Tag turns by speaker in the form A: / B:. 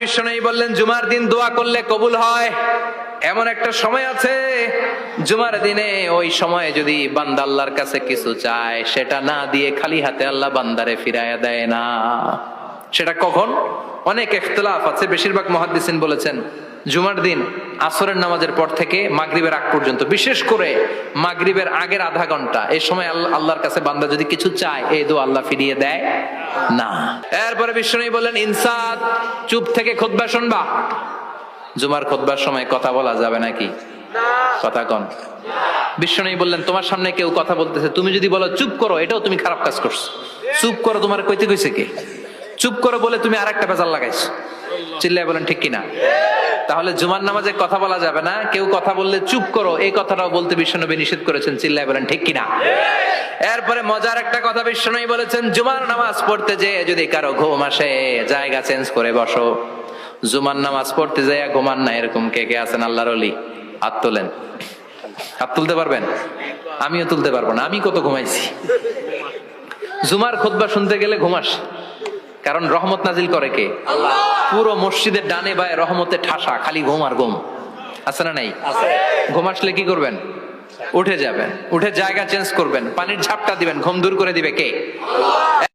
A: বিশ্বনবী বললেন জুমার দিন দোয়া করলে কবুল হয়। এমন একটা সময় আছে জুমার দিনে, ওই সময়ে যদি বান্দা আল্লাহর কাছে কিছু চায়, সেটা না দিয়ে খালি হাতে আল্লাহ বান্দারে ফিরাইয়া দেয় না। সেটা কখন? অনেক ইখতিলাফ আছে, বেশিরভাগ মুহাদ্দিসিন বলেছেন জুমার দিন আসরের নামাজের পর থেকে মাগরিবের আগ পর্যন্ত, বিশেষ করে মাগরিবের আগের আধা ঘন্টা, এই সময় আল্লাহর কাছে বান্দা যদি কিছু চায়, এই দোয়া আল্লাহ ফিরিয়ে দেয় না। এরপরে বিশ্বনবী বললেন ইনসাত, চুপ থেকে খুতবা শুনবা। জুমার খুতবার সময় কথা বলা যাবে নাকি? কথা কন। বিশ্বনবী বললেন তোমার সামনে কেউ কথা বলতেছে, তুমি যদি বলো চুপ করো, এটাও তুমি খারাপ কাজ করছো। চুপ করো তোমার কইতে কইছে কে? চুপ করো বলে তুমি আরেকটা ভেজাল লাগাইছো। চিল্লায় বলেন ঠিক কিনা? তাহলে জুমার নামাজে কথা বলা যাবে না, কেউ কথা বললে চুপ করো, এই কথাটাও বলতে বিশ্বনবী নিষেধ করেছেন। চিল্লায় বলেন ঠিক কিনা? এরপরে মজার একটা কথা বিশ্বনবী বলেছেন, জুমার নামাজ পড়তে যেয়ে যদি কারো ঘুম আসে, জায়গা চেঞ্জ করে বসো। জুমার নামাজ পড়তে যেয়ে ঘুমান না, এরকম কে কে আছেন আল্লাহর ওলি? হাত তোলেন। হাত তুলতে পারবেন? আমিও তুলতে পারবো না, আমি কত ঘুমাইছি। জুমার খুতবা শুনতে গেলে ঘুম আসে, কারণ রহমত নাজিল করে কে? আল্লাহ। পুরো মসজিদের ডানে বায়ে রহমতে ঠাসা, খালি ঘুম আর ঘুম। আছে না নাই? ঘুম আসলে কি করবেন? উঠে যাবেন, উঠে জায়গা চেঞ্জ করবেন, পানির ঝাপটা দিবেন, ঘুম দূর করে দিবে কে?